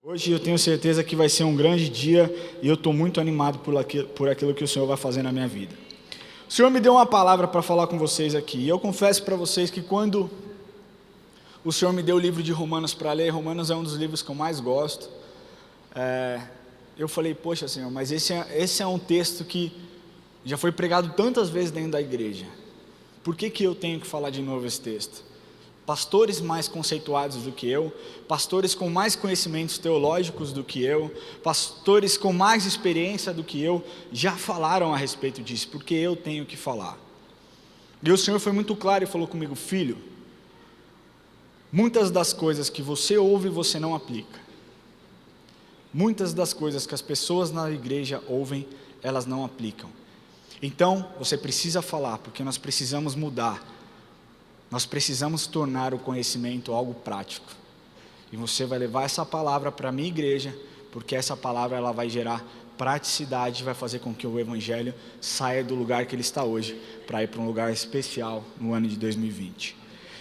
Hoje eu tenho certeza que vai ser um grande dia e eu estou muito animado por aquilo que o Senhor vai fazer na minha vida. O Senhor me deu uma palavra para falar com vocês aqui, e eu confesso para vocês que quando o Senhor me deu o livro de Romanos para ler, Romanos é um dos livros que eu mais gosto, eu falei, poxa Senhor, mas esse é um texto que já foi pregado tantas vezes dentro da igreja, por que eu tenho que falar de novo esse texto? Pastores mais conceituados do que eu, pastores com mais conhecimentos teológicos do que eu, pastores com mais experiência do que eu, já falaram a respeito disso, porque eu tenho que falar. E o Senhor foi muito claro e falou comigo, filho, muitas das coisas que você ouve você não aplica, muitas das coisas que as pessoas na igreja ouvem, elas não aplicam, então você precisa falar, porque nós precisamos mudar. Nós precisamos tornar o conhecimento algo prático. E você vai levar essa palavra para a minha igreja, porque essa palavra ela vai gerar praticidade, vai fazer com que o Evangelho saia do lugar que ele está hoje, para ir para um lugar especial no ano de 2020.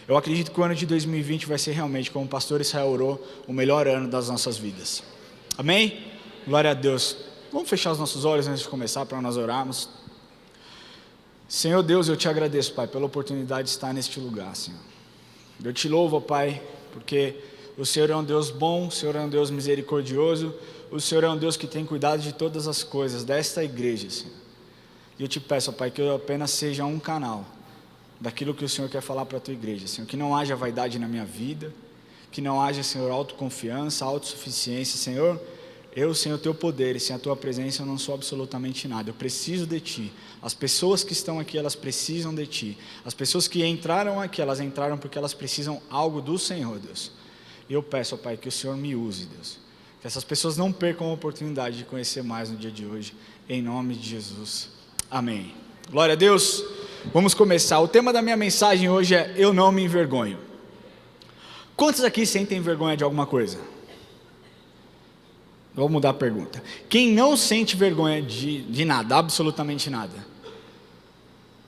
Eu acredito que o ano de 2020 vai ser realmente, como o pastor Israel orou, o melhor ano das nossas vidas. Amém? Glória a Deus. Vamos fechar os nossos olhos antes de começar, para nós orarmos. Senhor Deus, eu te agradeço, Pai, pela oportunidade de estar neste lugar, Senhor. Eu te louvo, Pai, porque o Senhor é um Deus bom, o Senhor é um Deus misericordioso, o Senhor é um Deus que tem cuidado de todas as coisas desta igreja, Senhor. E eu te peço, Pai, que eu apenas seja um canal daquilo que o Senhor quer falar para a tua igreja, Senhor. Que não haja vaidade na minha vida, que não haja, Senhor, autoconfiança, autossuficiência, Senhor. Eu, sem o teu poder e sem a tua presença, eu não sou absolutamente nada. Eu preciso de ti. As pessoas que estão aqui, elas precisam de ti. As pessoas que entraram aqui, elas entraram porque elas precisam algo do Senhor, Deus. E eu peço, Pai, que o Senhor me use, Deus. Que essas pessoas não percam a oportunidade de conhecer mais no dia de hoje. Em nome de Jesus. Amém. Glória a Deus. Vamos começar. O tema da minha mensagem hoje é Eu não me envergonho. Quantos aqui sentem vergonha de alguma coisa? Vou mudar a pergunta. Quem não sente vergonha de nada, absolutamente nada?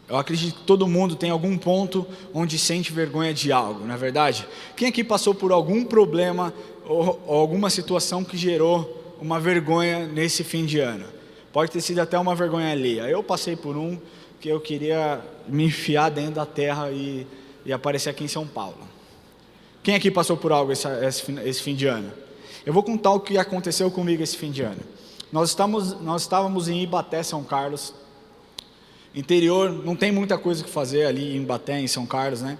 Eu acredito que todo mundo tem algum ponto onde sente vergonha de algo, não é verdade? Quem aqui passou por algum problema ou alguma situação que gerou uma vergonha nesse fim de ano? Pode ter sido até uma vergonha alheia. Eu passei por um que eu queria me enfiar dentro da terra e aparecer aqui em São Paulo. Quem aqui passou por algo esse fim de ano? Eu vou contar o que aconteceu comigo esse fim de ano. Nós estávamos em Ibaté, São Carlos. Interior, não tem muita coisa que fazer ali em Ibaté, em São Carlos, né?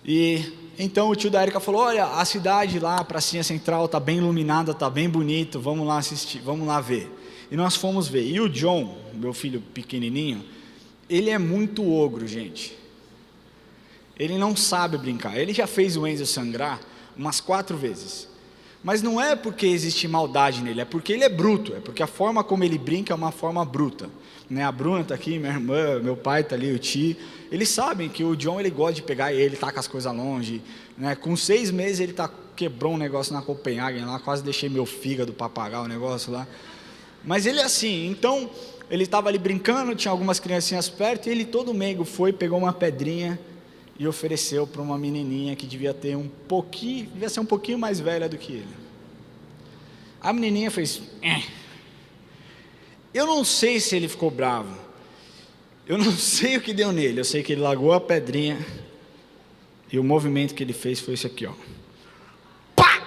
E então o tio da Érica falou, olha, a cidade lá, a pracinha central, está bem iluminada, está bem bonito, vamos lá assistir, vamos lá ver. E nós fomos ver. E o John, meu filho pequenininho, ele é muito ogro, gente. Ele não sabe brincar. Ele já fez o Enzo sangrar umas 4 vezes. Mas não é porque existe maldade nele, é porque ele é bruto, é porque a forma como ele brinca é uma forma bruta, né? A Bruna está aqui, minha irmã, meu pai está ali, o tio, eles sabem que o John ele gosta de pegar ele, taca as coisas longe, né? Com 6 meses ele quebrou um negócio na Copenhagen lá, quase deixei meu fígado para pagar o negócio lá, mas ele é assim, então ele estava ali brincando, tinha algumas criancinhas perto, e ele todo meigo foi, pegou uma pedrinha, e ofereceu para uma menininha que devia ser um pouquinho mais velha do que ele. A menininha fez, Eu não sei se ele ficou bravo, eu não sei o que deu nele, eu sei que ele largou a pedrinha, e o movimento que ele fez foi esse aqui, ó. Pá!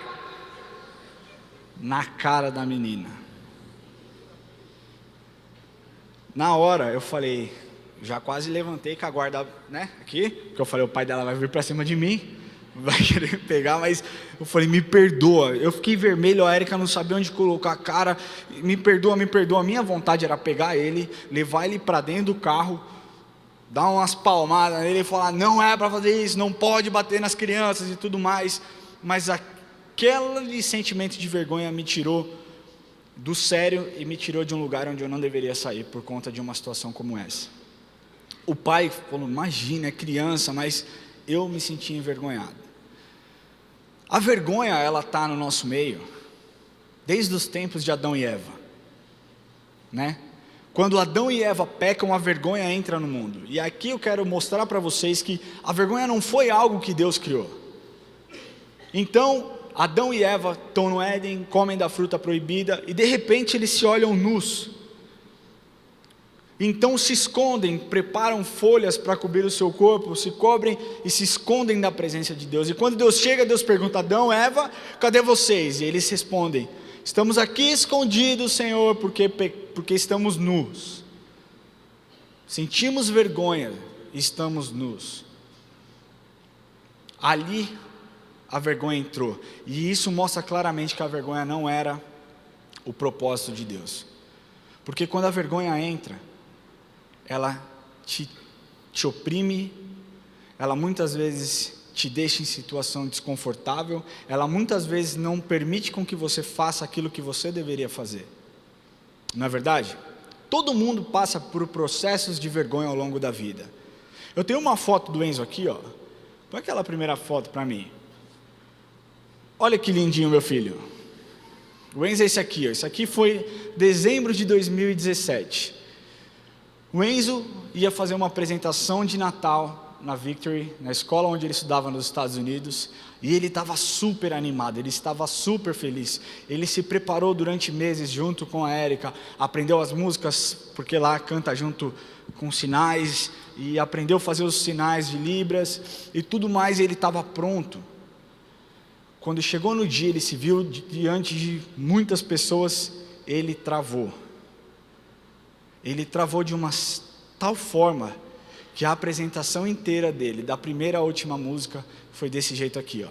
Na cara da menina. Na hora eu falei, já quase levantei com a guarda, né, aqui, porque eu falei, o pai dela vai vir para cima de mim, vai querer pegar, mas eu falei, me perdoa, eu fiquei vermelho, a Érica não sabia onde colocar a cara, me perdoa, a minha vontade era pegar ele, levar ele para dentro do carro, dar umas palmadas nele e falar, não é para fazer isso, não pode bater nas crianças e tudo mais, mas aquele sentimento de vergonha me tirou do sério e me tirou de um lugar onde eu não deveria sair por conta de uma situação como essa. O pai falou, imagina, é criança, mas eu me senti envergonhado. A vergonha, ela está no nosso meio, desde os tempos de Adão e Eva, né? Quando Adão e Eva pecam, a vergonha entra no mundo. E aqui eu quero mostrar para vocês que a vergonha não foi algo que Deus criou. Então, Adão e Eva estão no Éden, comem da fruta proibida, e de repente eles se olham nus. Então se escondem, preparam folhas para cobrir o seu corpo, se cobrem e se escondem da presença de Deus. E quando Deus chega, Deus pergunta: Adão, Eva, cadê vocês? E eles respondem: estamos aqui escondidos, Senhor, porque estamos nus. Sentimos vergonha e estamos nus. Ali a vergonha entrou, e isso mostra claramente que a vergonha não era o propósito de Deus. Porque quando a vergonha entra, ela te oprime, ela muitas vezes te deixa em situação desconfortável, ela muitas vezes não permite com que você faça aquilo que você deveria fazer. Não é verdade? Todo mundo passa por processos de vergonha ao longo da vida. Eu tenho uma foto do Enzo aqui, ó. Põe aquela primeira foto para mim. Olha que lindinho, meu filho. O Enzo é esse aqui, ó. Esse aqui foi dezembro de 2017. O Enzo ia fazer uma apresentação de Natal na Victory, na escola onde ele estudava nos Estados Unidos, e ele estava super animado, ele estava super feliz. Ele se preparou durante meses junto com a Érica, aprendeu as músicas, porque lá canta junto com sinais, e aprendeu a fazer os sinais de Libras, e tudo mais, e ele estava pronto. Quando chegou no dia, ele se viu diante de muitas pessoas, ele travou. Ele travou de uma tal forma que a apresentação inteira dele, da primeira à última música, foi desse jeito aqui, ó.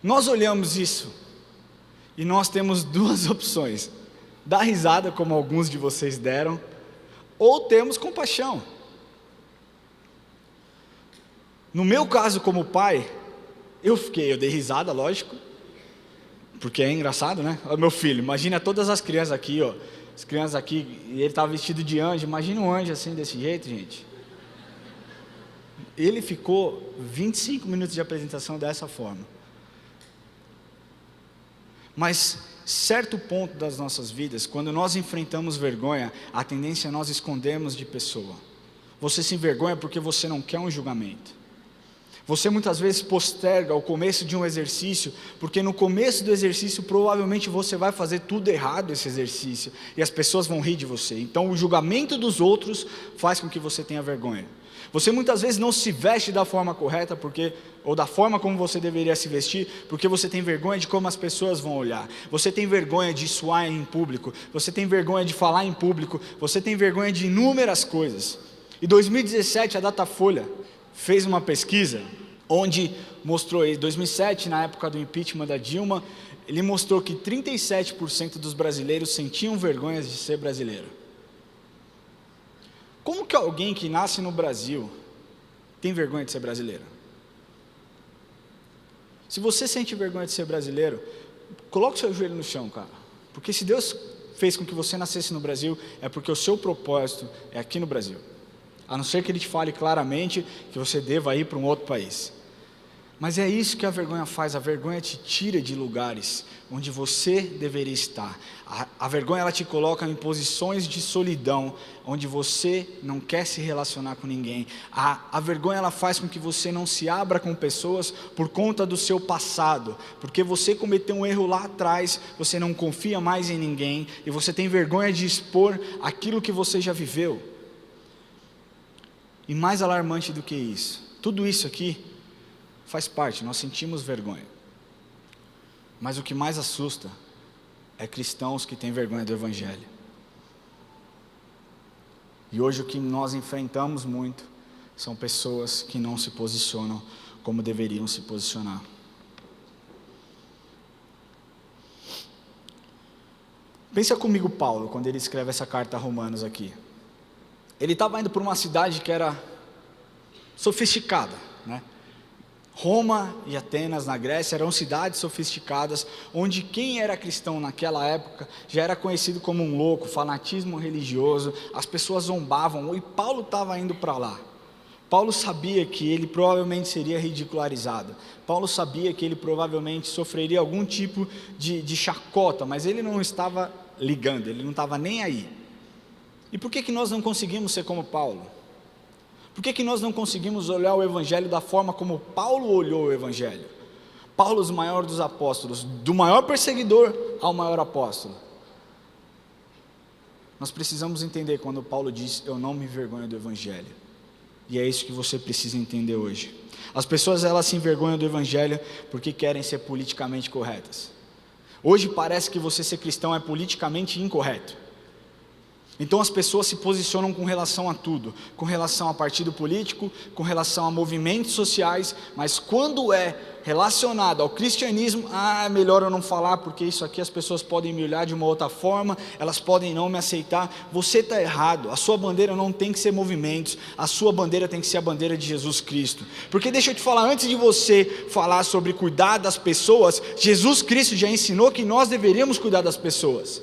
Nós olhamos isso e nós temos duas opções: dar risada, como alguns de vocês deram, ou temos compaixão. No meu caso, como pai, eu dei risada, lógico, porque é engraçado, né? Olha meu filho, imagina todas as crianças aqui, ó. As crianças aqui, e ele estava vestido de anjo. Imagina um anjo assim, desse jeito, gente. Ele ficou 25 minutos de apresentação dessa forma. Mas, certo ponto das nossas vidas, quando nós enfrentamos vergonha, a tendência é nós escondermos de pessoa. Você se envergonha porque você não quer um julgamento. Você muitas vezes posterga o começo de um exercício, porque no começo do exercício provavelmente você vai fazer tudo errado esse exercício, e as pessoas vão rir de você. Então o julgamento dos outros faz com que você tenha vergonha. Você muitas vezes não se veste da forma correta, ou da forma como você deveria se vestir, porque você tem vergonha de como as pessoas vão olhar. Você tem vergonha de suar em público, você tem vergonha de falar em público, você tem vergonha de inúmeras coisas. Em 2017 a Datafolha fez uma pesquisa onde mostrou, em 2007, na época do impeachment da Dilma, ele mostrou que 37% dos brasileiros sentiam vergonha de ser brasileiro. Como que alguém que nasce no Brasil tem vergonha de ser brasileiro? Se você sente vergonha de ser brasileiro, coloque o seu joelho no chão, cara. Porque se Deus fez com que você nascesse no Brasil, é porque o seu propósito é aqui no Brasil. A não ser que Ele te fale claramente que você deva ir para um outro país. Mas é isso que a vergonha faz. A vergonha te tira de lugares onde você deveria estar. A vergonha, ela te coloca em posições de solidão, onde você não quer se relacionar com ninguém. A vergonha, ela faz com que você não se abra com pessoas por conta do seu passado, porque você cometeu um erro lá atrás, você não confia mais em ninguém, e você tem vergonha de expor aquilo que você já viveu. E mais alarmante do que isso, tudo isso aqui faz parte, nós sentimos vergonha. Mas o que mais assusta é cristãos que têm vergonha do Evangelho. E hoje o que nós enfrentamos muito são pessoas que não se posicionam como deveriam se posicionar. Pensa comigo Paulo, quando ele escreve essa carta a Romanos aqui. Ele estava indo para uma cidade que era sofisticada, né? Roma e Atenas, na Grécia, eram cidades sofisticadas, onde quem era cristão naquela época já era conhecido como um louco, fanatismo religioso, as pessoas zombavam, e Paulo estava indo para lá. Paulo sabia que ele provavelmente seria ridicularizado, Paulo sabia que ele provavelmente sofreria algum tipo de chacota, mas ele não estava ligando, ele não estava nem aí. E por que nós não conseguimos ser como Paulo? Por que nós não conseguimos olhar o Evangelho da forma como Paulo olhou o Evangelho? Paulo, o maior dos apóstolos, do maior perseguidor ao maior apóstolo. Nós precisamos entender quando Paulo diz: eu não me envergonho do Evangelho. E é isso que você precisa entender hoje. As pessoas, elas se envergonham do Evangelho porque querem ser politicamente corretas. Hoje parece que você ser cristão é politicamente incorreto. Então as pessoas se posicionam com relação a tudo, com relação a partido político, com relação a movimentos sociais, mas quando é relacionado ao cristianismo, é melhor eu não falar, porque isso aqui as pessoas podem me olhar de uma outra forma, elas podem não me aceitar. Você está errado, a sua bandeira não tem que ser movimentos, a sua bandeira tem que ser a bandeira de Jesus Cristo. Porque deixa eu te falar, antes de você falar sobre cuidar das pessoas, Jesus Cristo já ensinou que nós deveríamos cuidar das pessoas.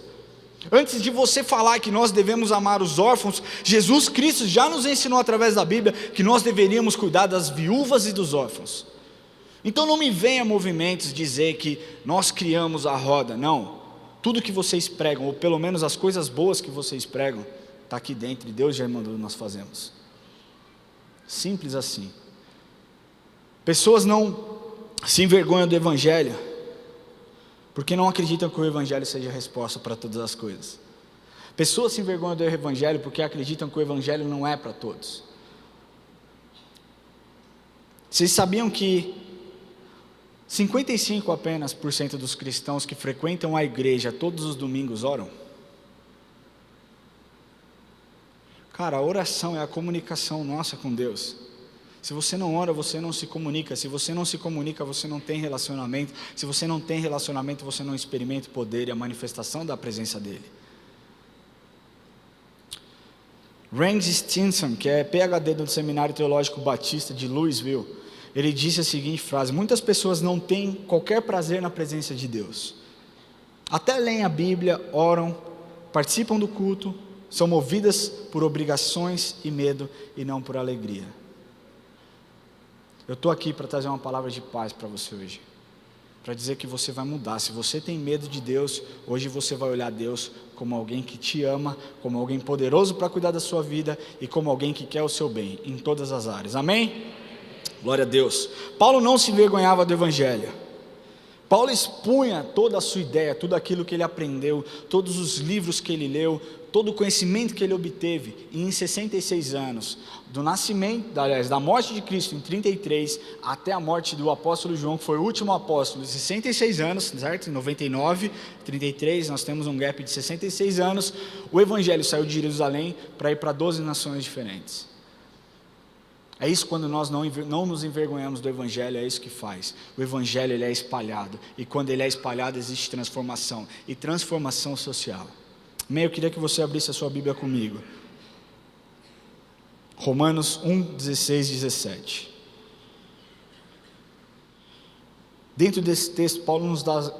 Antes de você falar que nós devemos amar os órfãos, Jesus Cristo já nos ensinou através da Bíblia que nós deveríamos cuidar das viúvas e dos órfãos. Então não me venha movimentos dizer que nós criamos a roda, não. Tudo que vocês pregam, ou pelo menos as coisas boas que vocês pregam, está aqui dentro e Deus já mandou nós fazemos. Simples assim. Pessoas não se envergonham do Evangelho porque não acreditam que o Evangelho seja a resposta para todas as coisas. Pessoas se envergonham do Evangelho porque acreditam que o Evangelho não é para todos. Vocês sabiam que 55% apenas dos cristãos que frequentam a igreja todos os domingos oram? Cara, a oração é a comunicação nossa com Deus. Se você não ora, você não se comunica. Se você não se comunica, você não tem relacionamento. Se você não tem relacionamento, você não experimenta o poder e a manifestação da presença dele. Randy Stinson, que é PhD do Seminário Teológico Batista de Louisville, ele disse a seguinte frase: muitas pessoas não têm qualquer prazer na presença de Deus. Até leem a Bíblia, oram, participam do culto, são movidas por obrigações e medo e não por alegria. Eu estou aqui para trazer uma palavra de paz para você hoje, para dizer que você vai mudar. Se você tem medo de Deus, hoje você vai olhar Deus como alguém que te ama, como alguém poderoso para cuidar da sua vida e como alguém que quer o seu bem, em todas as áreas, amém? Glória a Deus. Paulo não se envergonhava do Evangelho. Paulo expunha toda a sua ideia, tudo aquilo que ele aprendeu, todos os livros que ele leu, todo o conhecimento que ele obteve, e em 66 anos, do nascimento, aliás, da morte de Cristo em 33, até a morte do apóstolo João, que foi o último apóstolo, 66 anos, certo? Em 99, 33, nós temos um gap de 66 anos, o Evangelho saiu de Jerusalém para ir para 12 nações diferentes. É isso quando nós não nos envergonhamos do Evangelho, é isso que faz. O Evangelho ele é espalhado, e quando ele é espalhado existe transformação, e transformação social. Amém? Eu queria que você abrisse a sua Bíblia comigo. Romanos 1, 16, 17. Dentro desse texto, Paulo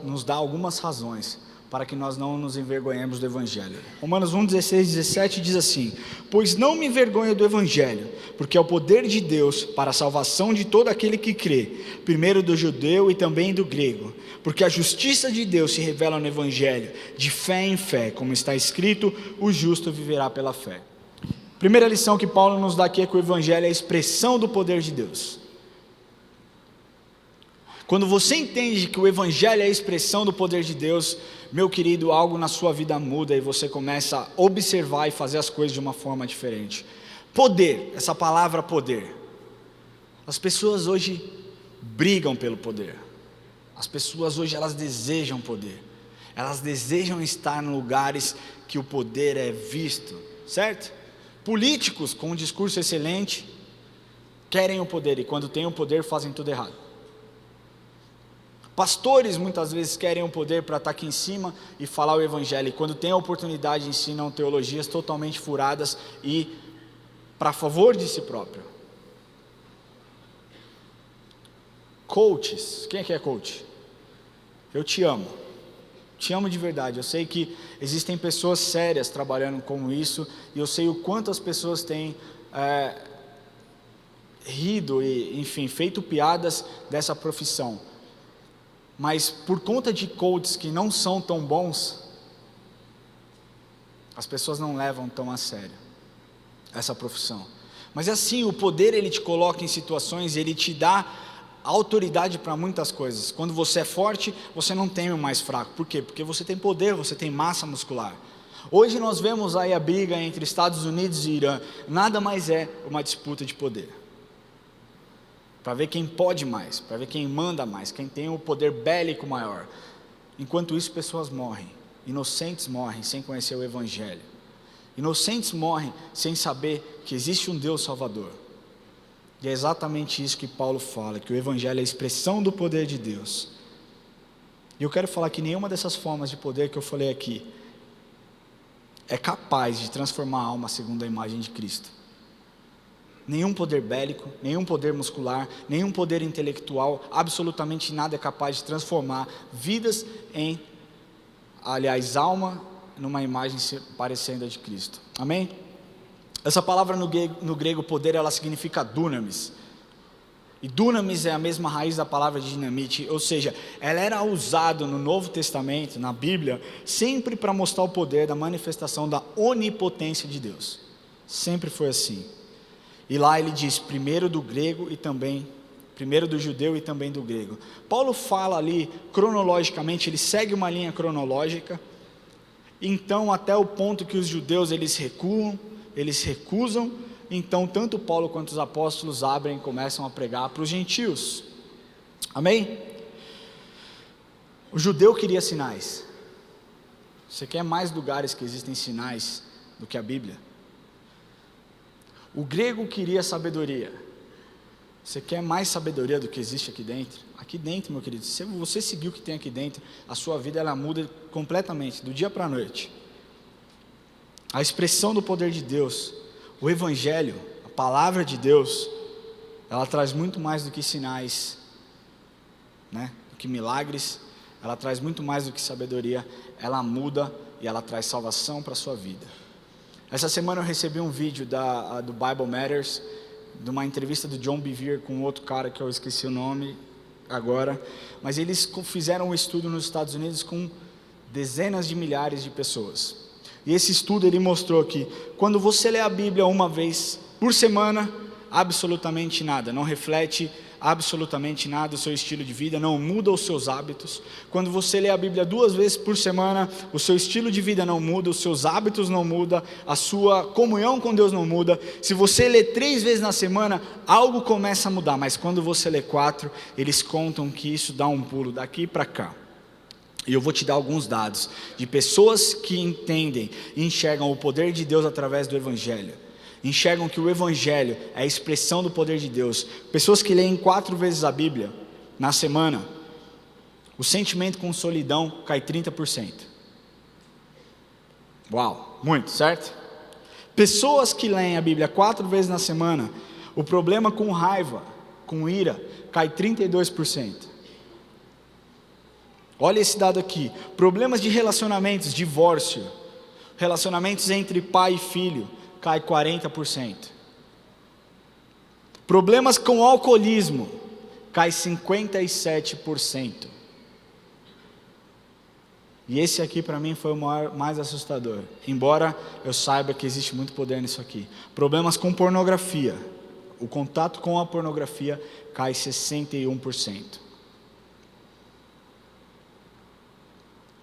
nos dá algumas razões para que nós não nos envergonhemos do Evangelho. Romanos 1, 16, 17 diz assim: pois não me envergonho do Evangelho, porque é o poder de Deus para a salvação de todo aquele que crê, primeiro do judeu e também do grego, porque a justiça de Deus se revela no Evangelho, de fé em fé, como está escrito, o justo viverá pela fé. Primeira lição que Paulo nos dá aqui é que o Evangelho é a expressão do poder de Deus. Quando você entende que o Evangelho é a expressão do poder de Deus, meu querido, algo na sua vida muda e você começa a observar e fazer as coisas de uma forma diferente. Poder, essa palavra poder. As pessoas hoje brigam pelo poder. As pessoas hoje elas desejam poder. Elas desejam estar em lugares que o poder é visto, certo? Políticos com um discurso excelente querem o poder e quando têm o poder fazem tudo errado. Pastores muitas vezes querem o poder para estar aqui em cima e falar o Evangelho, e quando tem a oportunidade ensinam teologias totalmente furadas e para favor de si próprio. Coaches, quem é que é coach? Eu te amo de verdade. Eu sei que existem pessoas sérias trabalhando com isso, e eu sei o quanto as pessoas têm rido e, enfim, feito piadas dessa profissão. Mas por conta de coaches que não são tão bons, as pessoas não levam tão a sério essa profissão. Mas assim, o poder ele te coloca em situações, ele te dá autoridade para muitas coisas. Quando você é forte, você não teme o mais fraco. Por quê? Porque você tem poder, você tem massa muscular. Hoje nós vemos aí a briga entre Estados Unidos e Irã. Nada mais é uma disputa de poder. Para ver quem pode mais, para ver quem manda mais, quem tem o poder bélico maior. Enquanto isso, pessoas morrem. Inocentes morrem sem conhecer o Evangelho. Inocentes morrem sem saber que existe um Deus Salvador. E é exatamente isso que Paulo fala, que o Evangelho é a expressão do poder de Deus. E eu quero falar que nenhuma dessas formas de poder que eu falei aqui é capaz de transformar a alma segundo a imagem de Cristo. Nenhum poder bélico, nenhum poder muscular, nenhum poder intelectual, absolutamente nada é capaz de transformar vidas em, alma numa imagem parecendo a de Cristo. Amém? Essa palavra no grego poder, ela significa dunamis. E dunamis é a mesma raiz da palavra dinamite, ou seja, ela era usada no Novo Testamento, na Bíblia, sempre para mostrar o poder da manifestação da onipotência de Deus. Sempre foi assim. E lá ele diz, primeiro do judeu e também do grego. Paulo fala ali, cronologicamente, ele segue uma linha cronológica, então até o ponto que os judeus eles recusam, então tanto Paulo quanto os apóstolos abrem e começam a pregar para os gentios. Amém? O judeu queria sinais. Você quer mais lugares que existem sinais do que a Bíblia? O grego queria sabedoria. Você quer mais sabedoria do que existe aqui dentro? Aqui dentro, meu querido, se você seguir o que tem aqui dentro, a sua vida ela muda completamente, do dia para a noite. A expressão do poder de Deus, o Evangelho, a palavra de Deus, ela traz muito mais do que sinais, do que milagres, ela traz muito mais do que sabedoria, ela muda e ela traz salvação para a sua vida. Essa semana eu recebi um vídeo do Bible Matters, de uma entrevista do John Bevere com outro cara que eu esqueci o nome agora, mas eles fizeram um estudo nos Estados Unidos com dezenas de milhares de pessoas, e esse estudo ele mostrou que quando você lê a Bíblia uma vez por semana, absolutamente nada, não reflete absolutamente nada o seu estilo de vida, não muda os seus hábitos. Quando você lê a Bíblia 2 vezes por semana, o seu estilo de vida não muda, os seus hábitos não mudam, a sua comunhão com Deus não muda. Se você lê 3 vezes na semana, algo começa a mudar, mas quando você lê 4, eles contam que isso dá um pulo daqui para cá. E eu vou te dar alguns dados de pessoas que entendem e enxergam o poder de Deus através do Evangelho. Enxergam que o Evangelho é a expressão do poder de Deus. Pessoas que leem 4 vezes a Bíblia na semana, o sentimento com solidão cai 30%. Uau, muito, certo? Pessoas que leem a Bíblia 4 vezes na semana, o problema com raiva, com ira, cai 32%. Olha esse dado aqui, problemas de relacionamentos, divórcio, relacionamentos entre pai e filho, cai 40%. Problemas com alcoolismo, cai 57%. E esse aqui para mim foi o mais assustador, embora eu saiba que existe muito poder nisso aqui. Problemas com pornografia, o contato com a pornografia cai 61%.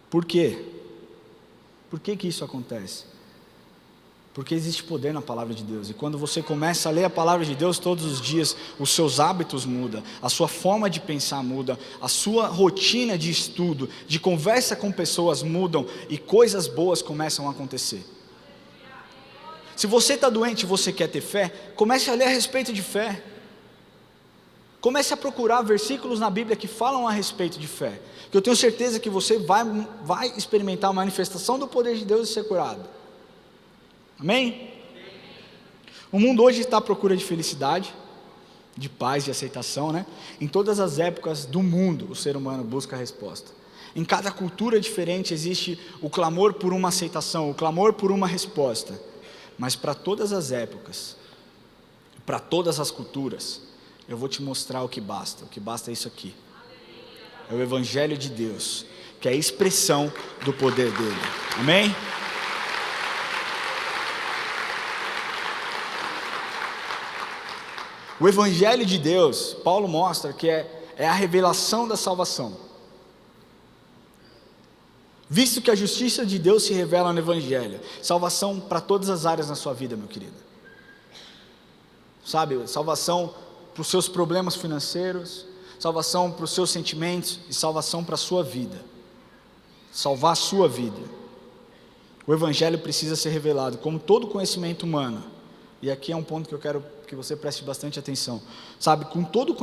Por quê? Por que isso acontece? Porque existe poder na palavra de Deus, e quando você começa a ler a palavra de Deus todos os dias, os seus hábitos mudam, a sua forma de pensar muda, a sua rotina de estudo, de conversa com pessoas mudam, e coisas boas começam a acontecer. Se você está doente e você quer ter fé, comece a ler a respeito de fé. Comece a procurar versículos na Bíblia que falam a respeito de fé, que eu tenho certeza que você vai experimentar a manifestação do poder de Deus e ser curado. Amém? O mundo hoje está à procura de felicidade, de paz, de aceitação, Em todas as épocas do mundo, o ser humano busca a resposta. Em cada cultura diferente existe o clamor por uma aceitação, o clamor por uma resposta. Mas para todas as épocas, para todas as culturas, eu vou te mostrar o que basta é isso aqui. É o Evangelho de Deus, que é a expressão do poder dele. Amém? O Evangelho de Deus, Paulo mostra que é a revelação da salvação. Visto que a justiça de Deus se revela no Evangelho, salvação para todas as áreas na sua vida, meu querido. Sabe, salvação para os seus problemas financeiros, salvação para os seus sentimentos e salvação para a sua vida. Salvar a sua vida. O Evangelho precisa ser revelado, como todo conhecimento humano. E aqui é um ponto que eu quero que você preste bastante atenção. Sabe, com todo o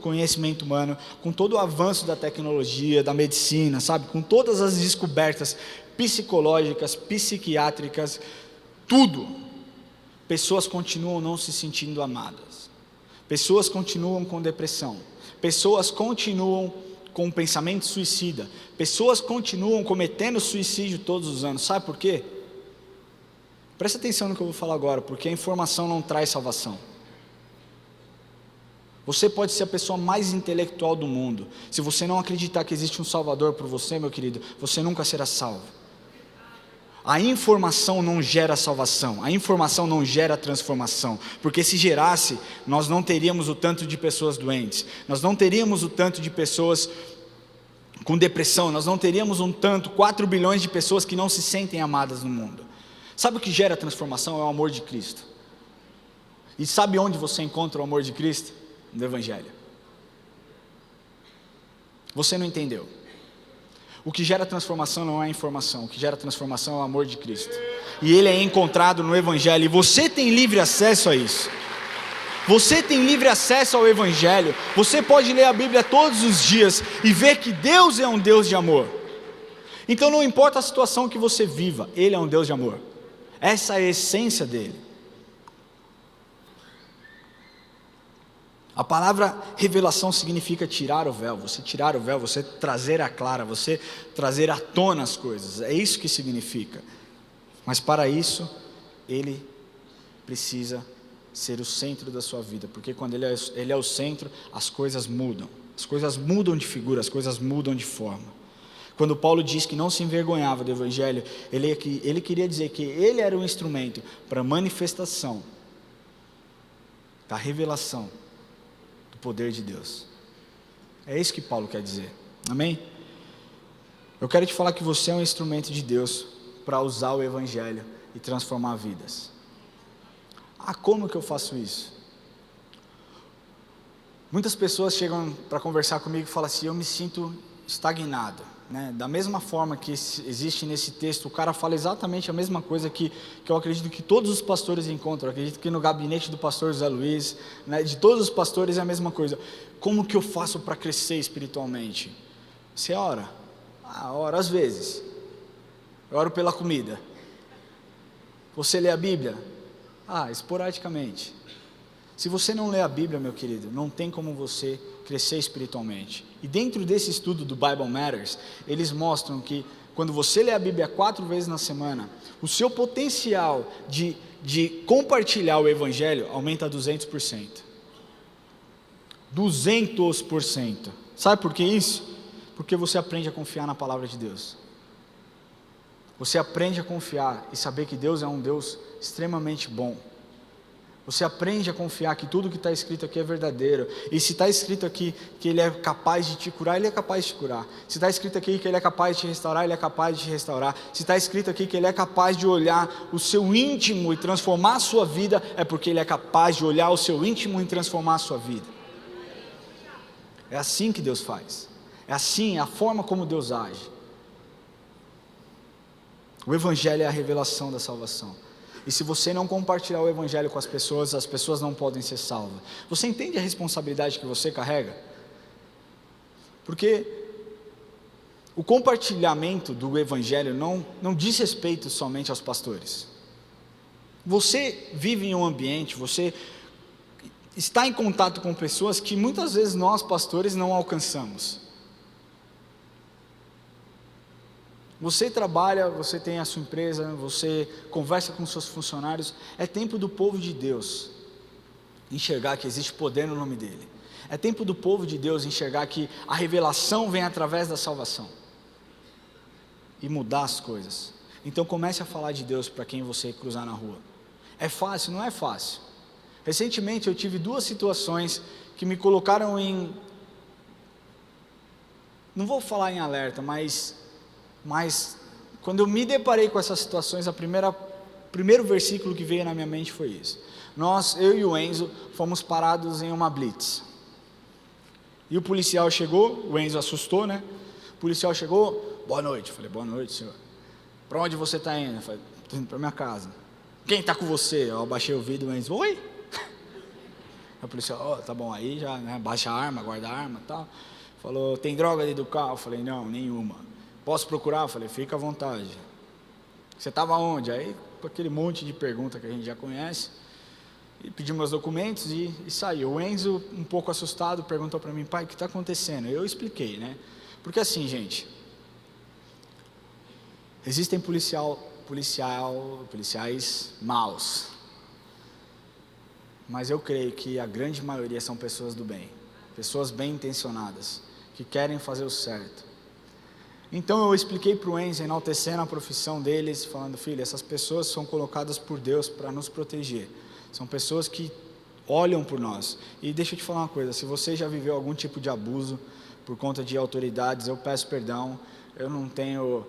conhecimento humano, com todo o avanço da tecnologia, da medicina, sabe, com todas as descobertas psicológicas, psiquiátricas, tudo, pessoas continuam não se sentindo amadas. Pessoas continuam com depressão. Pessoas continuam com pensamento suicida. Pessoas continuam cometendo suicídio todos os anos. Sabe por quê? Presta atenção no que eu vou falar agora, porque a informação não traz salvação. Você pode ser a pessoa mais intelectual do mundo. Se você não acreditar que existe um Salvador por você, meu querido, você nunca será salvo. A informação não gera salvação, a informação não gera transformação, porque se gerasse, nós não teríamos o tanto de pessoas doentes, nós não teríamos o tanto de pessoas com depressão, nós não teríamos 4 bilhões de pessoas que não se sentem amadas no mundo. Sabe o que gera transformação? É o amor de Cristo. E sabe onde você encontra o amor de Cristo? No Evangelho. Você não entendeu. O que gera transformação não é a informação, o que gera transformação é o amor de Cristo. E ele é encontrado no Evangelho, e você tem livre acesso a isso. Você tem livre acesso ao Evangelho. Você pode ler a Bíblia todos os dias e ver que Deus é um Deus de amor. Então não importa a situação que você viva, Ele é um Deus de amor. Essa é a essência dele. A palavra revelação significa tirar o véu. Você tirar o véu, você trazer à clara, você trazer à tona as coisas. É isso que significa. Mas para isso, ele precisa ser o centro da sua vida. Porque quando ele é o centro, as coisas mudam. As coisas mudam de figura, as coisas mudam de forma. Quando Paulo diz que não se envergonhava do Evangelho, ele queria dizer que ele era um instrumento para a manifestação da revelação do poder de Deus. É isso que Paulo quer dizer. Amém? Eu quero te falar que você é um instrumento de Deus para usar o Evangelho e transformar vidas. Como que eu faço isso? Muitas pessoas chegam para conversar comigo e falam assim: eu me sinto estagnado. Da mesma forma que existe nesse texto, o cara fala exatamente a mesma coisa que eu acredito que todos os pastores encontram. Eu acredito que no gabinete do pastor José Luiz, de todos os pastores é a mesma coisa. Como que eu faço para crescer espiritualmente? Você ora? Ora às vezes. Eu oro pela comida. Você lê a Bíblia? Esporadicamente. Se você não lê a Bíblia, meu querido, não tem como você crescer espiritualmente. E dentro desse estudo do Bible Matters, eles mostram que quando você lê a Bíblia 4 vezes na semana, o seu potencial de compartilhar o Evangelho aumenta 200%. 200%. Sabe por que isso? Porque você aprende a confiar na palavra de Deus. Você aprende a confiar e saber que Deus é um Deus extremamente bom. Você aprende a confiar que tudo que está escrito aqui é verdadeiro. E se está escrito aqui que Ele é capaz de te curar, Ele é capaz de te curar. Se está escrito aqui que Ele é capaz de te restaurar, Ele é capaz de te restaurar. Se está escrito aqui que Ele é capaz de olhar o seu íntimo e transformar a sua vida, é porque Ele é capaz de olhar o seu íntimo e transformar a sua vida. É assim que Deus faz. É assim, é a forma como Deus age. O Evangelho é a revelação da salvação. E se você não compartilhar o Evangelho com as pessoas não podem ser salvas. Você entende a responsabilidade que você carrega? Porque o compartilhamento do Evangelho não diz respeito somente aos pastores. Você vive em um ambiente, você está em contato com pessoas que muitas vezes nós, pastores, não alcançamos. Você trabalha, você tem a sua empresa, você conversa com seus funcionários. É tempo do povo de Deus enxergar que existe poder no nome dEle. É tempo do povo de Deus enxergar que a revelação vem através da salvação. E mudar as coisas. Então comece a falar de Deus para quem você cruzar na rua. É fácil? Não é fácil. Recentemente eu tive 2 situações que me colocaram em, não vou falar em alerta, mas quando eu me deparei com essas situações, primeiro versículo que veio na minha mente foi isso. Eu e o Enzo, fomos parados em uma blitz. E o policial chegou, o Enzo assustou, né? O policial chegou, boa noite. Eu falei, boa noite, senhor. Para onde você está indo? Eu falei, estou indo para minha casa. Quem está com você? Eu abaixei o vidro, o Enzo, oi? O policial, tá bom, aí já, né? Baixa a arma, guarda a arma e tal. Falou, tem droga dentro do carro? Eu falei, não, nenhuma. Posso procurar? Eu falei, fica à vontade. Você estava onde? Aí, com aquele monte de pergunta que a gente já conhece, e pedi meus documentos e saiu. O Enzo, um pouco assustado, perguntou para mim, pai, o que está acontecendo? Eu expliquei, né? Porque assim, gente, existem policiais maus, mas eu creio que a grande maioria são pessoas do bem, pessoas bem intencionadas, que querem fazer o certo. Então eu expliquei para o Enzo, enaltecendo a profissão deles, falando, filho, essas pessoas são colocadas por Deus para nos proteger, são pessoas que olham por nós. E deixa eu te falar uma coisa, se você já viveu algum tipo de abuso por conta de autoridades, eu peço perdão, eu não tenho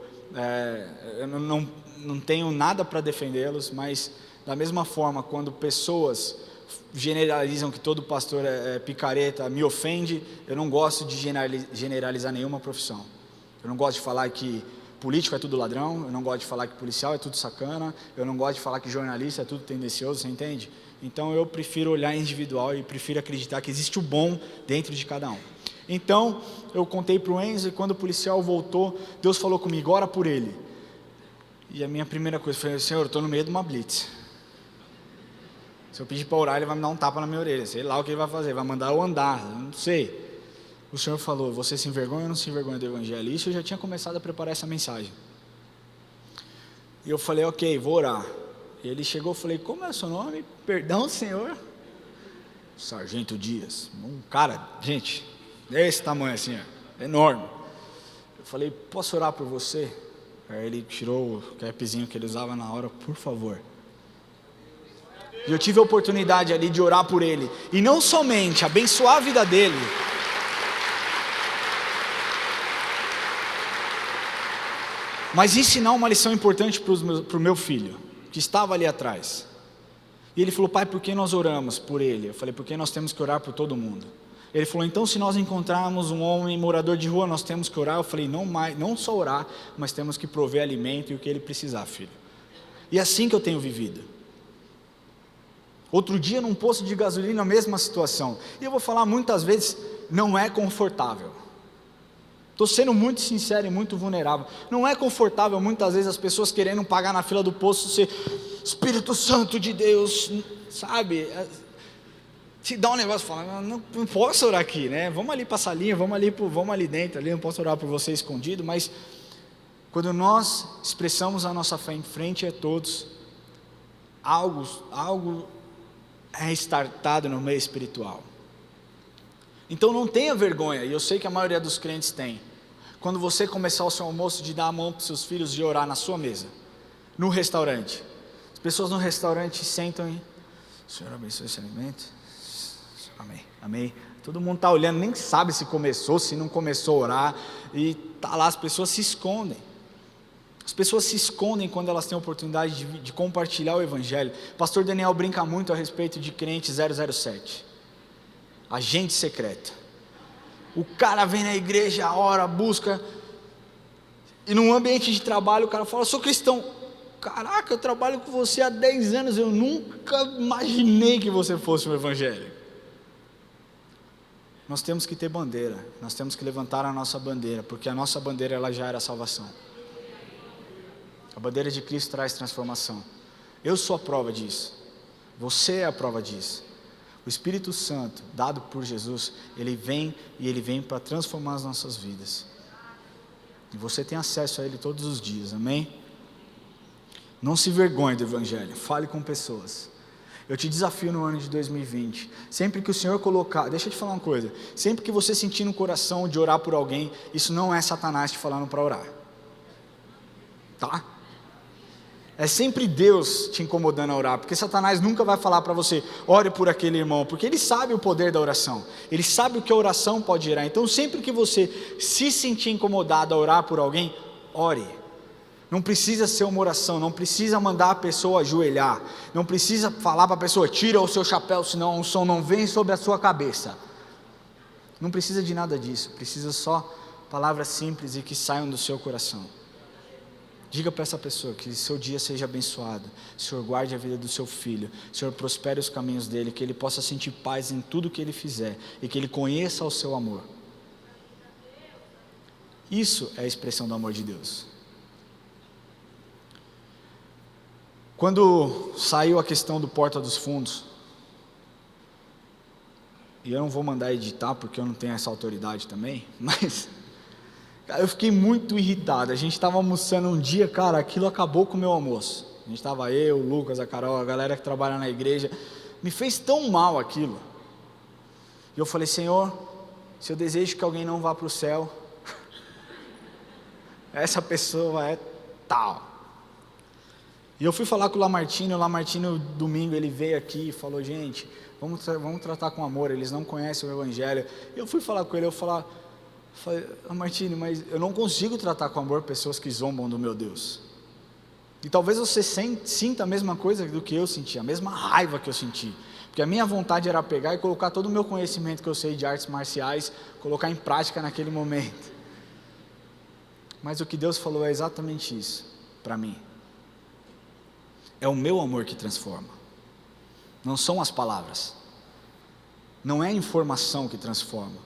nada para defendê-los, mas da mesma forma, quando pessoas generalizam que todo pastor é picareta, me ofende, eu não gosto de generalizar nenhuma profissão. Eu não gosto de falar que político é tudo ladrão, eu não gosto de falar que policial é tudo sacana, eu não gosto de falar que jornalista é tudo tendencioso, você entende? Então eu prefiro olhar individual e prefiro acreditar que existe o bom dentro de cada um. Então eu contei para o Enzo e quando o policial voltou, Deus falou comigo, ora por ele. E a minha primeira coisa foi, Senhor, eu estou no meio de uma blitz. Se eu pedir para orar, ele vai me dar um tapa na minha orelha, sei lá o que ele vai fazer, vai mandar eu andar, eu não sei. O Senhor falou, você se envergonha ou não se envergonha do Evangelho? Isso eu já tinha começado a preparar essa mensagem. E eu falei, ok, vou orar. E ele chegou, eu falei, como é o seu nome? Perdão, Senhor? Sargento Dias. Um cara, gente, desse tamanho assim, ó, enorme. Eu falei, posso orar por você? Aí ele tirou o capzinho que ele usava na hora, por favor. E eu tive a oportunidade ali de orar por ele. E não somente abençoar a vida dele, mas ensinar uma lição importante para o meu filho, que estava ali atrás. E ele falou, pai, por que nós oramos por ele? Eu falei, porque nós temos que orar por todo mundo. Ele falou, então se nós encontrarmos um homem morador de rua, nós temos que orar? Eu falei, não só orar, mas temos que prover alimento e o que ele precisar, filho. E é assim que eu tenho vivido. Outro dia num posto de gasolina, a mesma situação. E eu vou falar muitas vezes, não é confortável. Estou sendo muito sincero e muito vulnerável. Não é confortável muitas vezes as pessoas querendo pagar na fila do posto, ser Espírito Santo de Deus, sabe? Se dá um negócio, fala, não posso orar aqui, né? Vamos ali para a salinha, vamos ali dentro, ali, não posso orar por você escondido, mas quando nós expressamos a nossa fé em frente a todos, algo é startado no meio espiritual. Então não tenha vergonha, e eu sei que a maioria dos crentes tem, quando você começar o seu almoço, de dar a mão para os seus filhos e orar na sua mesa, no restaurante. As pessoas no restaurante sentam e, Senhor abençoe esse alimento, amém, amém. Todo mundo está olhando, nem sabe se começou, se não começou a orar, e está lá, as pessoas se escondem. As pessoas se escondem quando elas têm a oportunidade de compartilhar o Evangelho. Pastor Daniel brinca muito a respeito de crente 007. Agente secreto. O cara vem na igreja, ora, busca, e num ambiente de trabalho o cara fala, sou cristão. Caraca, eu trabalho com você há 10 anos, eu nunca imaginei que você fosse um evangelho. Nós temos que ter bandeira, nós temos que levantar a nossa bandeira, porque a nossa bandeira ela já era salvação. A bandeira de Cristo traz transformação. Eu sou a prova disso, você é a prova disso. O Espírito Santo, dado por Jesus, ele vem para transformar as nossas vidas. E você tem acesso a ele todos os dias, amém? Não se vergonhe do Evangelho, fale com pessoas. Eu te desafio no ano de 2020, sempre que o Senhor colocar, deixa eu te falar uma coisa, sempre que você sentir no coração de orar por alguém, isso não é Satanás te falando para orar. Tá? É sempre Deus te incomodando a orar, porque Satanás nunca vai falar para você, ore por aquele irmão, porque ele sabe o poder da oração, ele sabe o que a oração pode gerar. Então sempre que você se sentir incomodado a orar por alguém, ore. Não precisa ser uma oração, não precisa mandar a pessoa ajoelhar, não precisa falar para a pessoa, tira o seu chapéu, senão a unção não vem sobre a sua cabeça. Não precisa de nada disso, precisa só palavras simples e que saiam do seu coração. Diga para essa pessoa que seu dia seja abençoado, o Senhor guarde a vida do seu filho, o Senhor prospere os caminhos dele, que ele possa sentir paz em tudo que ele fizer e que ele conheça o seu amor. Isso é a expressão do amor de Deus. Quando saiu a questão do Porta dos Fundos, e eu não vou mandar editar porque eu não tenho essa autoridade também, mas cara, eu fiquei muito irritado. A gente estava almoçando um dia, cara, aquilo acabou com o meu almoço. A gente estava eu, o Lucas, a Carol, a galera que trabalha na igreja. Me fez tão mal aquilo. E eu falei, Senhor, se eu desejo que alguém não vá para o céu, essa pessoa é tal. E eu fui falar com o Lamartine domingo ele veio aqui e falou, gente, vamos tratar com amor, eles não conhecem o Evangelho. E eu fui falar com ele, falei, Lamartine, mas eu não consigo tratar com amor pessoas que zombam do meu Deus. E talvez você sinta a mesma coisa do que eu senti, a mesma raiva que eu senti. Porque a minha vontade era pegar e colocar todo o meu conhecimento que eu sei de artes marciais, colocar em prática naquele momento. Mas o que Deus falou é exatamente isso, para mim. É o meu amor que transforma. Não são as palavras. Não é a informação que transforma.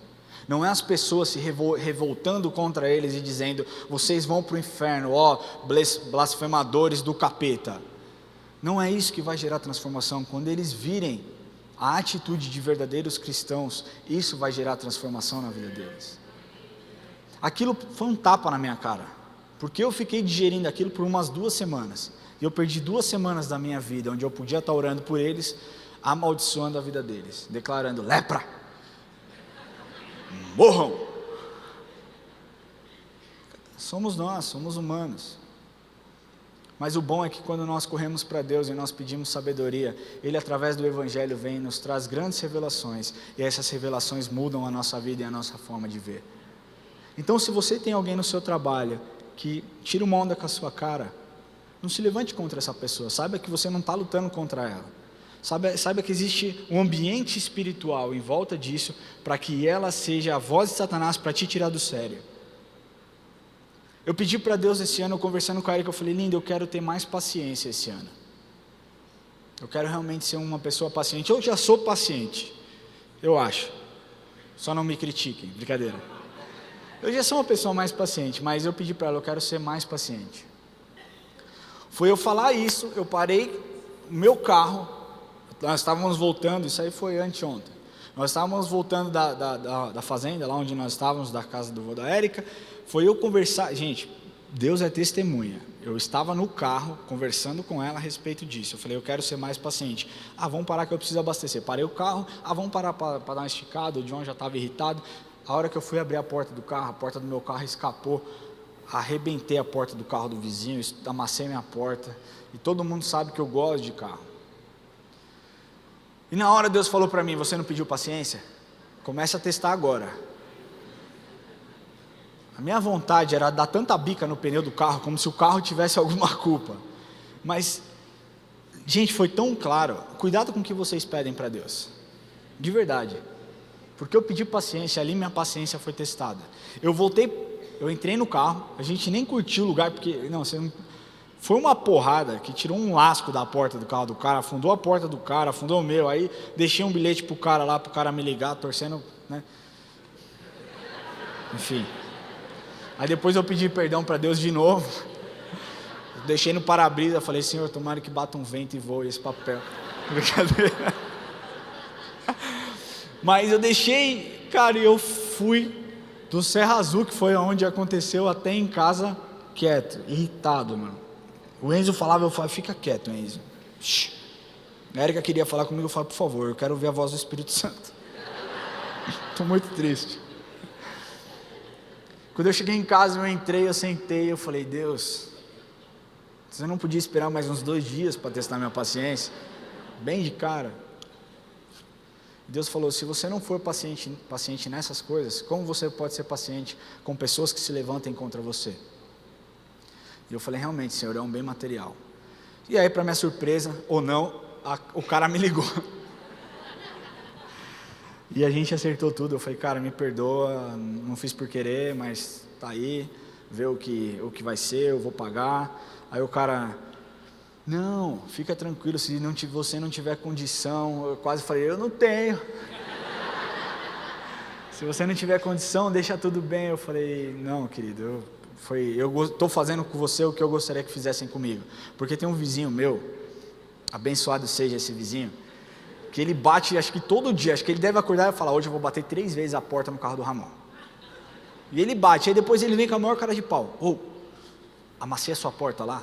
Não é as pessoas se revoltando contra eles e dizendo, vocês vão para o inferno, ó, blasfemadores do capeta. Não é isso que vai gerar transformação. Quando eles virem a atitude de verdadeiros cristãos, isso vai gerar transformação na vida deles. Aquilo foi um tapa na minha cara, porque eu fiquei digerindo aquilo por umas 2 semanas, e eu perdi 2 semanas da minha vida, onde eu podia estar orando por eles, amaldiçoando a vida deles, declarando, lepra, morram. Somos nós, somos humanos. Mas o bom é que quando nós corremos para Deus e nós pedimos sabedoria, Ele através do Evangelho vem e nos traz grandes revelações, e essas revelações mudam a nossa vida e a nossa forma de ver. Então se você tem alguém no seu trabalho, que tira uma onda com a sua cara, não se levante contra essa pessoa, saiba que você não está lutando contra ela, saiba que existe um ambiente espiritual em volta disso, para que ela seja a voz de Satanás para te tirar do sério. Eu pedi para Deus esse ano, conversando com a Erika, eu falei, linda, eu quero ter mais paciência esse ano. Eu quero realmente ser uma pessoa paciente. Eu já sou paciente, eu acho. Só não me critiquem, brincadeira. Eu já sou uma pessoa mais paciente, mas eu pedi para ela, eu quero ser mais paciente. Foi eu falar isso, eu parei o meu carro, nós estávamos voltando, isso aí foi anteontem. Nós estávamos voltando da fazenda, lá onde nós estávamos, da casa do vô da Érica. Foi eu conversar, gente, Deus é testemunha. Eu estava no carro, conversando com ela a respeito disso. Eu falei, eu quero ser mais paciente. Vamos parar que eu preciso abastecer. Parei o carro, vamos parar para dar uma esticada. O John já estava irritado. A hora que eu fui abrir a porta do carro, a porta do meu carro escapou. Arrebentei a porta do carro do vizinho, amassei minha porta. E todo mundo sabe que eu gosto de carro. E na hora Deus falou para mim, você não pediu paciência? Começa a testar agora. A minha vontade era dar tanta bica no pneu do carro, como se o carro tivesse alguma culpa. Mas, gente, foi tão claro, cuidado com o que vocês pedem para Deus. De verdade. Porque eu pedi paciência, ali minha paciência foi testada. Eu entrei no carro, a gente nem curtiu o lugar, porque, foi uma porrada que tirou um lasco da porta do carro do cara, afundou a porta do cara, afundou o meu, aí deixei um bilhete pro cara lá, pro cara me ligar, torcendo, né? Enfim. Aí depois eu pedi perdão para Deus de novo, deixei no para-brisa, falei, Senhor, tomara que bata um vento e voe esse papel. Brincadeira. Mas eu deixei, cara, e eu fui do Serra Azul, que foi onde aconteceu, até em casa, quieto, irritado, mano. O Enzo falava, eu falava, fica quieto, Enzo. Shhh. A Erika queria falar comigo, eu falava, por favor, eu quero ouvir a voz do Espírito Santo. Estou muito triste. Quando eu cheguei em casa, eu entrei, eu sentei, eu falei, Deus, Você não podia esperar mais uns 2 dias para testar minha paciência? Bem de cara. Deus falou, se você não for paciente nessas coisas, como você pode ser paciente com pessoas que se levantem contra você? E eu falei, realmente, Senhor, é um bem material. E aí, para minha surpresa, ou não, o cara me ligou. E a gente acertou tudo. Eu falei, cara, me perdoa, não fiz por querer, mas tá aí, vê o que vai ser, eu vou pagar. Aí o cara, não, fica tranquilo, se você não tiver condição. Eu quase falei, eu não tenho. Se você não tiver condição, deixa tudo bem. Eu falei, não, querido, eu estou fazendo com você o que eu gostaria que fizessem comigo. Porque tem um vizinho meu, abençoado seja esse vizinho, que ele bate, acho que todo dia, acho que ele deve acordar e falar, hoje eu vou bater 3 vezes a porta no carro do Ramon. E ele bate, aí depois ele vem com a maior cara de pau. Amassei a sua porta lá,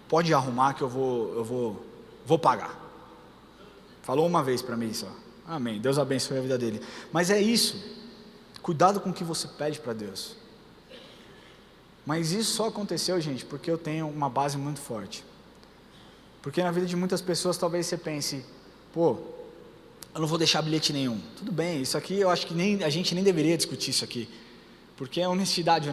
pode arrumar que eu vou pagar. Falou uma vez para mim só. Amém, Deus abençoe a vida dele. Mas é isso, cuidado com o que você pede para Deus. Mas isso só aconteceu, gente, porque eu tenho uma base muito forte. Porque na vida de muitas pessoas talvez você pense, eu não vou deixar bilhete nenhum. Tudo bem, isso aqui eu acho que a gente nem deveria discutir isso aqui. Porque é honestidade,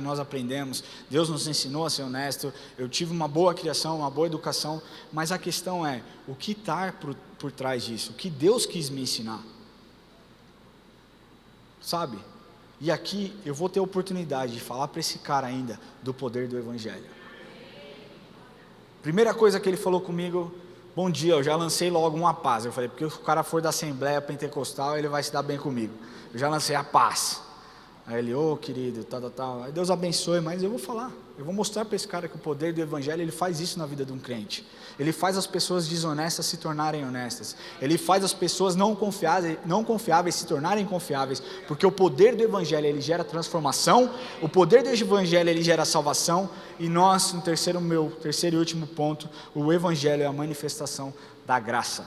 nós aprendemos, Deus nos ensinou a ser honesto, eu tive uma boa criação, uma boa educação, mas a questão é, o que está por trás disso? O que Deus quis me ensinar? Sabe? E aqui eu vou ter a oportunidade de falar para esse cara ainda do poder do Evangelho. Primeira coisa que ele falou comigo, bom dia, eu já lancei logo uma paz. Eu falei, porque se o cara for da Assembleia Pentecostal, ele vai se dar bem comigo. Eu já lancei a paz. Aí ele, querido, tal. Aí Deus abençoe, mas eu vou falar. Eu vou mostrar para esse cara que o poder do Evangelho, ele faz isso na vida de um crente. Ele faz as pessoas desonestas se tornarem honestas. Ele faz as pessoas não confiáveis se tornarem confiáveis. Porque o poder do Evangelho, ele gera transformação. O poder do Evangelho, ele gera salvação. E nós, no meu terceiro e último ponto, o Evangelho é a manifestação da graça.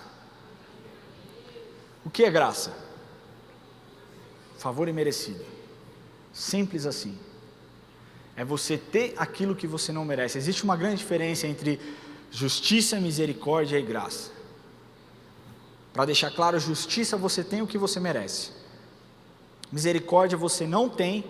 O que é graça? Favor imerecido. Simples assim. É você ter aquilo que você não merece. Existe uma grande diferença entre justiça, misericórdia e graça. Para deixar claro, justiça você tem o que você merece. Misericórdia você não tem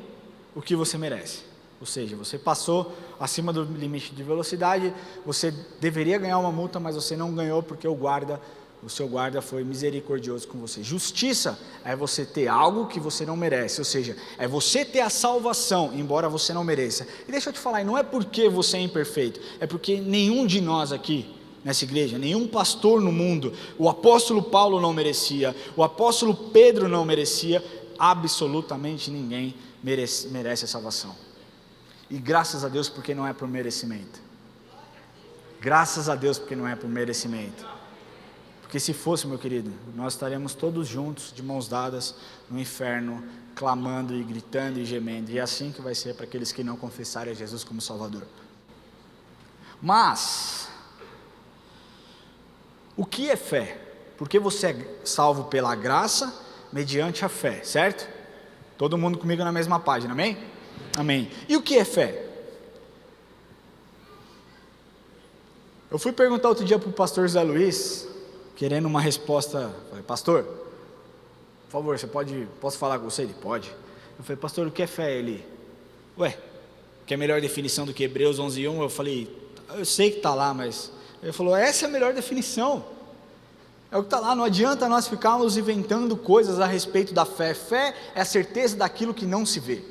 o que você merece. Ou seja, você passou acima do limite de velocidade, você deveria ganhar uma multa, mas você não ganhou porque o seu guarda foi misericordioso com você. Justiça é você ter algo que você não merece, ou seja, é você ter a salvação, embora você não mereça. E deixa eu te falar, não é porque você é imperfeito, é porque nenhum de nós aqui, nessa igreja, nenhum pastor no mundo, o apóstolo Paulo não merecia, o apóstolo Pedro não merecia, absolutamente ninguém merece a salvação. E graças a Deus porque não é por merecimento. Graças a Deus porque não é por merecimento. Porque se fosse, meu querido, nós estaremos todos juntos, de mãos dadas, no inferno, clamando e gritando e gemendo. E é assim que vai ser para aqueles que não confessarem a Jesus como Salvador. Mas, o que é fé? Porque você é salvo pela graça, mediante a fé, certo? Todo mundo comigo na mesma página, amém? Amém. E o que é fé? Eu fui perguntar outro dia para o pastor Zé Luiz, querendo uma resposta. Falei, pastor, por favor, posso falar com você? Ele, pode. Eu falei, pastor, o que é fé? Ele, que é a melhor definição do que Hebreus 11:1? Eu falei, eu sei que está lá, mas... Ele falou, essa é a melhor definição. É o que está lá, não adianta nós ficarmos inventando coisas a respeito da fé. Fé é a certeza daquilo que não se vê.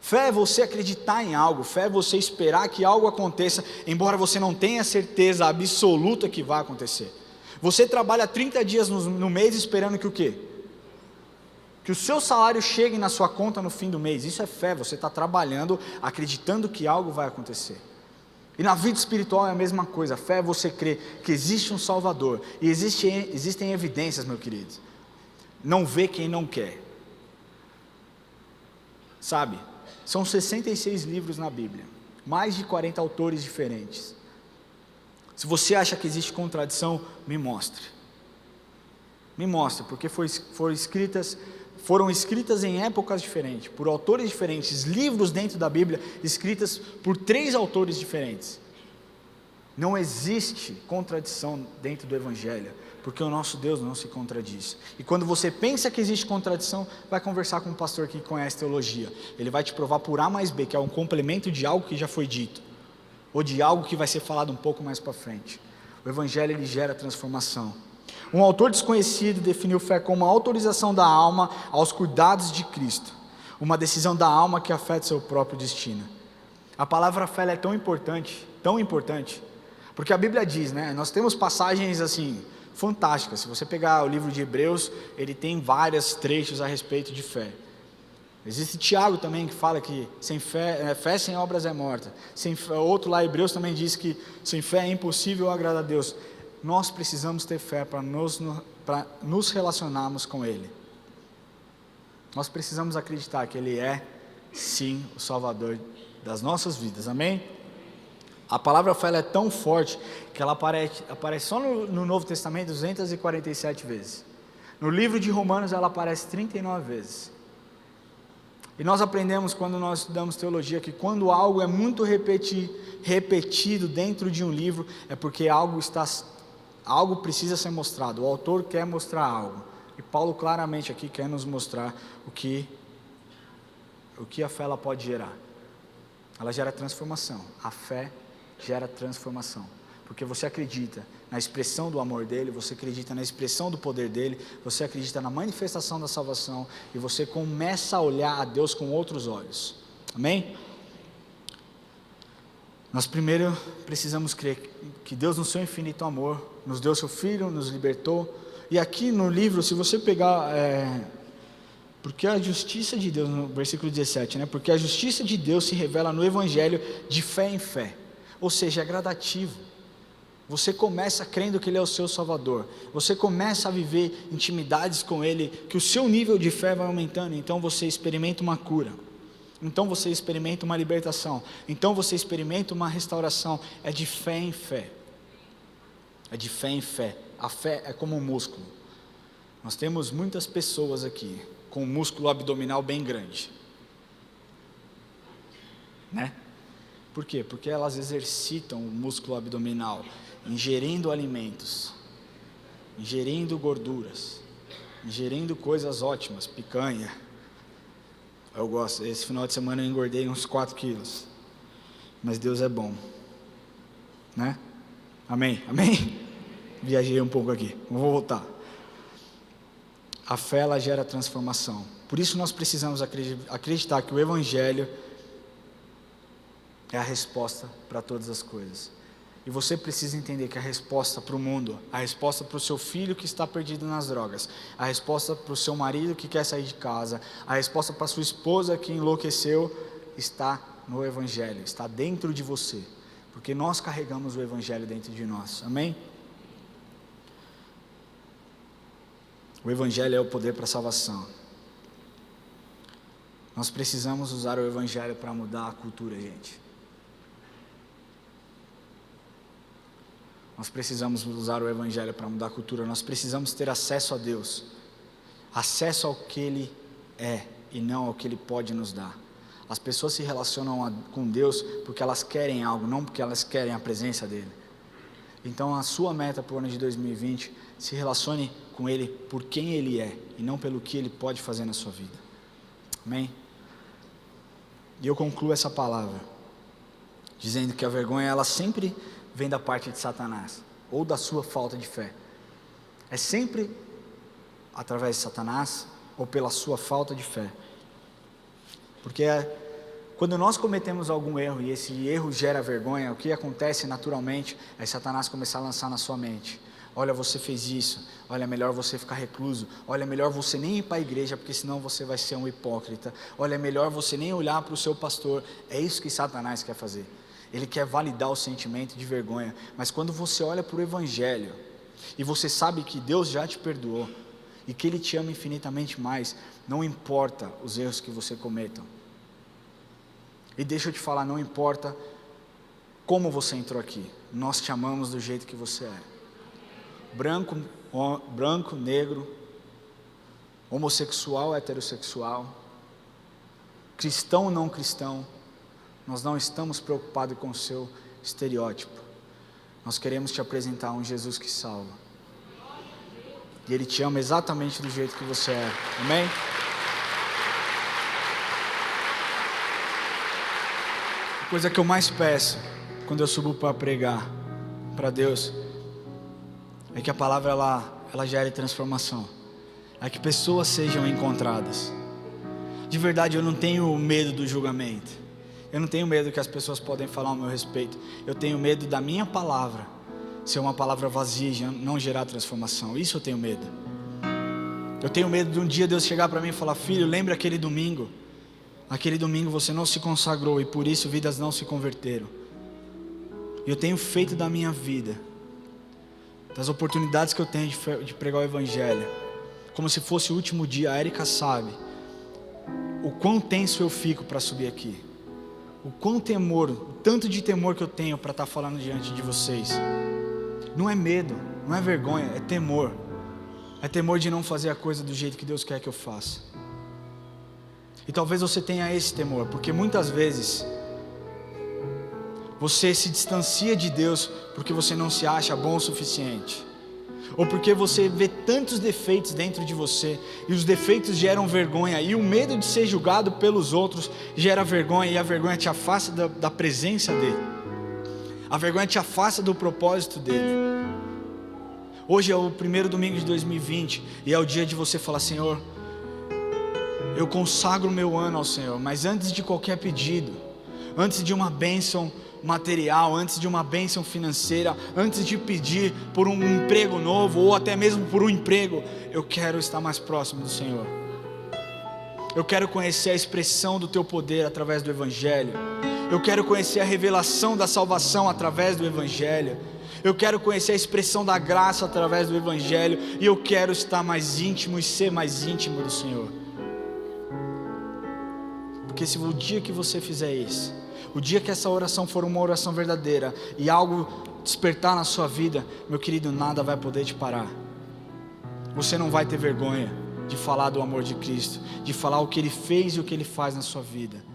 Fé é você acreditar em algo, fé é você esperar que algo aconteça, embora você não tenha certeza absoluta que vai acontecer. Você trabalha 30 dias no mês esperando que o quê? Que o seu salário chegue na sua conta no fim do mês. Isso é fé, você está trabalhando, acreditando que algo vai acontecer. E na vida espiritual é a mesma coisa. Fé é você crer que existe um Salvador. E existem evidências, meu querido. Não vê quem não quer. Sabe? São 66 livros na Bíblia, mais de 40 autores diferentes. Se você acha que existe contradição, me mostre. Me mostre, porque foram escritas foram escritas em épocas diferentes, por autores diferentes, livros dentro da Bíblia, escritas por 3 autores diferentes. Não existe contradição dentro do Evangelho, porque o nosso Deus não se contradiz. E quando você pensa que existe contradição, vai conversar com um pastor que conhece teologia. Ele vai te provar por A mais B, que é um complemento de algo que já foi dito, ou de algo que vai ser falado um pouco mais para frente. O Evangelho, ele gera transformação. Um autor desconhecido definiu fé como a autorização da alma aos cuidados de Cristo, uma decisão da alma que afeta seu próprio destino. A palavra fé é tão importante, porque a Bíblia diz, né? Nós temos passagens assim fantásticas. Se você pegar o livro de Hebreus, ele tem vários trechos a respeito de fé. Existe Tiago também que fala que sem fé, fé sem obras é morta. Outro lá, Hebreus, também diz que sem fé é impossível agradar a Deus. Nós precisamos ter fé para nos relacionarmos com Ele. Nós precisamos acreditar que Ele é, sim, o Salvador das nossas vidas, amém? A palavra fé é tão forte que ela aparece só no Novo Testamento 247 vezes. No livro de Romanos ela aparece 39 vezes. E nós aprendemos quando nós estudamos teologia que quando algo é muito repetido dentro de um livro, é porque algo precisa ser mostrado, o autor quer mostrar algo. E Paulo claramente aqui quer nos mostrar o que a fé ela pode gerar. Ela gera transformação. A fé gera transformação, porque você acredita na expressão do amor dele, você acredita na expressão do poder dele, você acredita na manifestação da salvação, e você começa a olhar a Deus com outros olhos, amém? Nós primeiro precisamos crer que Deus no seu infinito amor, nos deu seu Filho, nos libertou, e aqui no livro, se você pegar, porque a justiça de Deus, no versículo 17, né? Porque a justiça de Deus se revela no Evangelho de fé em fé, ou seja, é gradativo. Você começa crendo que Ele é o seu Salvador, você começa a viver intimidades com Ele, que o seu nível de fé vai aumentando, então você experimenta uma cura, então você experimenta uma libertação, então você experimenta uma restauração, é de fé em fé, é de fé em fé. A fé é como um músculo, nós temos muitas pessoas aqui, com um músculo abdominal bem grande, né? Por quê? Porque elas exercitam o músculo abdominal, ingerindo alimentos, ingerindo gorduras, ingerindo coisas ótimas, picanha. Eu gosto, esse final de semana eu engordei uns 4 quilos, mas Deus é bom, né? Amém? Amém? Viajei um pouco aqui, vou voltar. A fé ela gera transformação, por isso nós precisamos acreditar que o Evangelho é a resposta para todas as coisas. E você precisa entender que a resposta para o mundo, a resposta para o seu filho que está perdido nas drogas, a resposta para o seu marido que quer sair de casa, a resposta para a sua esposa que enlouqueceu, está no Evangelho, está dentro de você, porque nós carregamos o Evangelho dentro de nós, amém? O Evangelho é o poder para a salvação. Nós precisamos usar o Evangelho para mudar a cultura, gente. Nós precisamos usar o Evangelho para mudar a cultura, nós precisamos ter acesso a Deus, acesso ao que Ele é e não ao que Ele pode nos dar. As pessoas se relacionam com Deus porque elas querem algo, não porque elas querem a presença dEle. Então a sua meta para o ano de 2020, se relacione com Ele por quem Ele é e não pelo que Ele pode fazer na sua vida, amém? E eu concluo essa palavra dizendo que a vergonha ela sempre vem da parte de Satanás, ou da sua falta de fé. É sempre através de Satanás, ou pela sua falta de fé. Porque quando nós cometemos algum erro, e esse erro gera vergonha, o que acontece naturalmente, é Satanás começar a lançar na sua mente: olha, você fez isso, olha, é melhor você ficar recluso, olha, é melhor você nem ir para a igreja, porque senão você vai ser um hipócrita, olha, é melhor você nem olhar para o seu pastor. É isso que Satanás quer fazer. Ele quer validar o sentimento de vergonha, mas quando você olha para o Evangelho, e você sabe que Deus já te perdoou, e que Ele te ama infinitamente mais, não importa os erros que você cometa, e deixa eu te falar, não importa como você entrou aqui, nós te amamos do jeito que você é, branco, negro, homossexual, heterossexual, cristão ou não cristão, nós não estamos preocupados com o seu estereótipo. Nós queremos te apresentar um Jesus que salva. E Ele te ama exatamente do jeito que você é. Amém? A coisa que eu mais peço quando eu subo para pregar para Deus é que a palavra ela gere transformação. É que pessoas sejam encontradas. De verdade, eu não tenho medo do julgamento. Eu não tenho medo que as pessoas podem falar ao meu respeito. Eu tenho medo da minha palavra ser uma palavra vazia e não gerar transformação. Isso eu tenho medo. Eu tenho medo de um dia Deus chegar para mim e falar: filho, lembra aquele domingo? Aquele domingo você não se consagrou e por isso vidas não se converteram. E eu tenho feito da minha vida, das oportunidades que eu tenho de pregar o Evangelho, como se fosse o último dia. A Érica sabe o quão tenso eu fico para subir aqui, o quão temor, o tanto de temor que eu tenho para estar falando diante de vocês. Não é medo, não é vergonha, é temor. É temor de não fazer a coisa do jeito que Deus quer que eu faça. E talvez você tenha esse temor, porque muitas vezes você se distancia de Deus porque você não se acha bom o suficiente, ou porque você vê tantos defeitos dentro de você, e os defeitos geram vergonha, e o medo de ser julgado pelos outros gera vergonha, e a vergonha te afasta da presença dEle, a vergonha te afasta do propósito dEle. Hoje é o primeiro domingo de 2020, e é o dia de você falar: Senhor, eu consagro o meu ano ao Senhor, mas antes de qualquer pedido, antes de uma bênção material, antes de uma bênção financeira, antes de pedir por um emprego novo, ou até mesmo por um emprego, eu quero estar mais próximo do Senhor. Eu quero conhecer a expressão do Teu poder através do Evangelho. Eu quero conhecer a revelação da salvação através do Evangelho. Eu quero conhecer a expressão da graça através do Evangelho. E eu quero estar mais íntimo e ser mais íntimo do Senhor. Porque se o dia que você fizer isso, o dia que essa oração for uma oração verdadeira e algo despertar na sua vida, meu querido, nada vai poder te parar. Você não vai ter vergonha de falar do amor de Cristo, de falar o que Ele fez e o que Ele faz na sua vida.